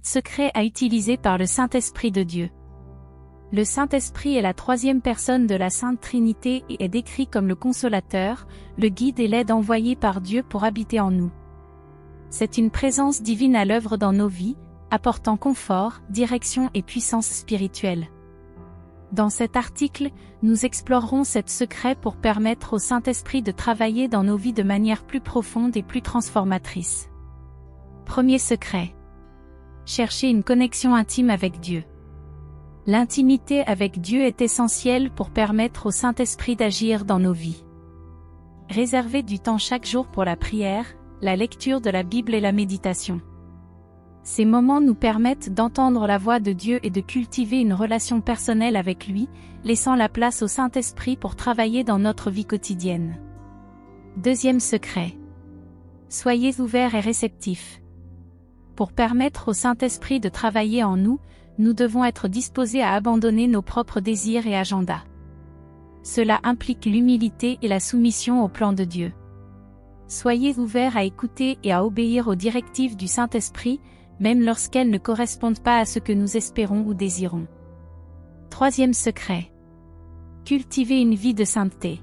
secret à utiliser par le Saint-Esprit de Dieu. Le Saint-Esprit est la troisième personne de la Sainte Trinité et est décrit comme le consolateur, le guide et l'aide envoyés par Dieu pour habiter en nous. C'est une présence divine à l'œuvre dans nos vies, apportant confort, direction et puissance spirituelle. Dans cet article, nous explorerons ce secret pour permettre au Saint-Esprit de travailler dans nos vies de manière plus profonde et plus transformatrice. Premier secret. Chercher une connexion intime avec Dieu. L'intimité avec Dieu est essentielle pour permettre au Saint-Esprit d'agir dans nos vies. Réservez du temps chaque jour pour la prière, la lecture de la Bible et la méditation. Ces moments nous permettent d'entendre la voix de Dieu et de cultiver une relation personnelle avec lui, laissant la place au Saint-Esprit pour travailler dans notre vie quotidienne. Deuxième secret. Soyez ouverts et réceptifs. Pour permettre au Saint-Esprit de travailler en nous, nous devons être disposés à abandonner nos propres désirs et agendas. Cela implique l'humilité et la soumission au plan de Dieu. Soyez ouverts à écouter et à obéir aux directives du Saint-Esprit, même lorsqu'elles ne correspondent pas à ce que nous espérons ou désirons. Troisième secret. Cultiver une vie de sainteté.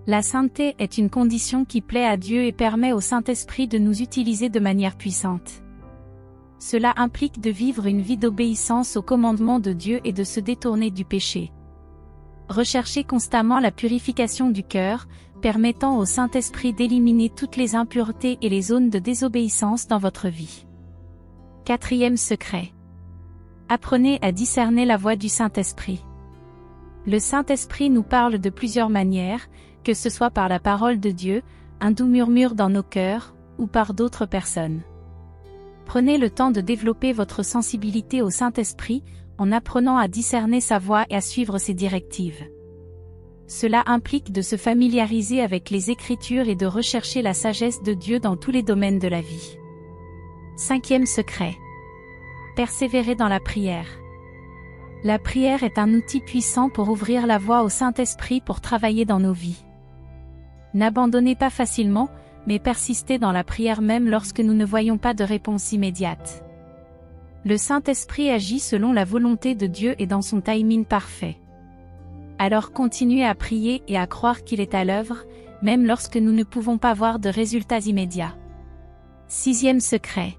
La sainteté est une condition qui plaît à Dieu et permet au Saint-Esprit de nous utiliser de manière puissante. Cela implique de vivre une vie d'obéissance aux commandements de Dieu et de se détourner du péché. Recherchez constamment la purification du cœur, permettant au Saint-Esprit d'éliminer toutes les impuretés et les zones de désobéissance dans votre vie. Quatrième secret. Apprenez à discerner la voix du Saint-Esprit. Le Saint-Esprit nous parle de plusieurs manières, que ce soit par la parole de Dieu, un doux murmure dans nos cœurs, ou par d'autres personnes. Prenez le temps de développer votre sensibilité au Saint-Esprit, en apprenant à discerner sa voix et à suivre ses directives. Cela implique de se familiariser avec les Écritures et de rechercher la sagesse de Dieu dans tous les domaines de la vie. Cinquième secret. Persévérer dans la prière. La prière est un outil puissant pour ouvrir la voie au Saint-Esprit pour travailler dans nos vies. N'abandonnez pas facilement, mais persistez dans la prière même lorsque nous ne voyons pas de réponse immédiate. Le Saint-Esprit agit selon la volonté de Dieu et dans son timing parfait. Alors continuez à prier et à croire qu'il est à l'œuvre, même lorsque nous ne pouvons pas voir de résultats immédiats. Sixième secret.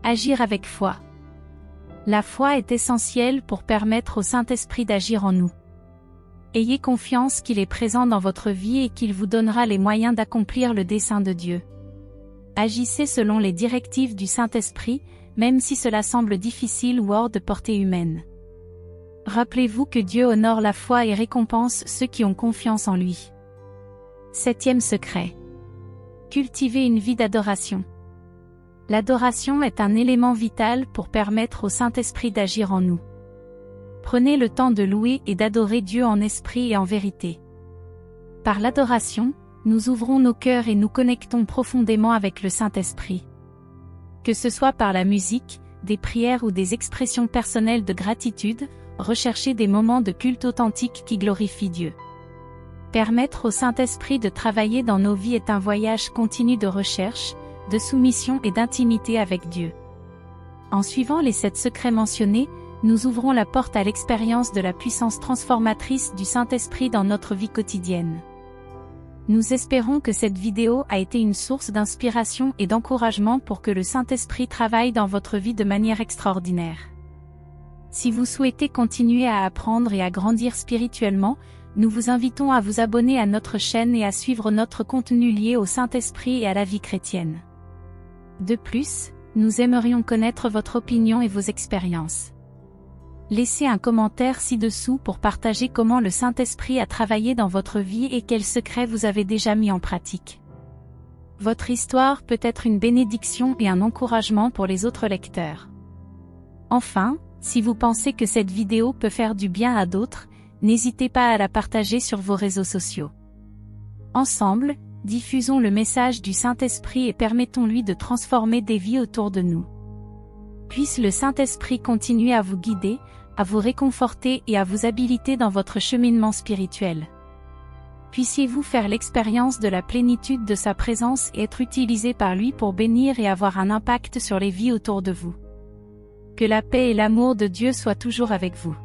Agir avec foi. La foi est essentielle pour permettre au Saint-Esprit d'agir en nous. Ayez confiance qu'il est présent dans votre vie et qu'il vous donnera les moyens d'accomplir le dessein de Dieu. Agissez selon les directives du Saint-Esprit, même si cela semble difficile ou hors de portée humaine. Rappelez-vous que Dieu honore la foi et récompense ceux qui ont confiance en lui. Septième secret. Cultiver une vie d'adoration. L'adoration est un élément vital pour permettre au Saint-Esprit d'agir en nous. Prenez le temps de louer et d'adorer Dieu en esprit et en vérité. Par l'adoration, nous ouvrons nos cœurs et nous connectons profondément avec le Saint-Esprit. Que ce soit par la musique, des prières ou des expressions personnelles de gratitude, recherchez des moments de culte authentique qui glorifient Dieu. Permettre au Saint-Esprit de travailler dans nos vies est un voyage continu de recherche, de soumission et d'intimité avec Dieu. En suivant les 7 secrets mentionnés, nous ouvrons la porte à l'expérience de la puissance transformatrice du Saint-Esprit dans notre vie quotidienne. Nous espérons que cette vidéo a été une source d'inspiration et d'encouragement pour que le Saint-Esprit travaille dans votre vie de manière extraordinaire. Si vous souhaitez continuer à apprendre et à grandir spirituellement, nous vous invitons à vous abonner à notre chaîne et à suivre notre contenu lié au Saint-Esprit et à la vie chrétienne. De plus, nous aimerions connaître votre opinion et vos expériences. Laissez un commentaire ci-dessous pour partager comment le Saint-Esprit a travaillé dans votre vie et quels secrets vous avez déjà mis en pratique. Votre histoire peut être une bénédiction et un encouragement pour les autres lecteurs. Enfin, si vous pensez que cette vidéo peut faire du bien à d'autres, n'hésitez pas à la partager sur vos réseaux sociaux. Ensemble, diffusons le message du Saint-Esprit et permettons-lui de transformer des vies autour de nous. Puisse le Saint-Esprit continuer à vous guider, à vous réconforter et à vous habiliter dans votre cheminement spirituel. Puissiez-vous faire l'expérience de la plénitude de sa présence et être utilisé par lui pour bénir et avoir un impact sur les vies autour de vous. Que la paix et l'amour de Dieu soient toujours avec vous.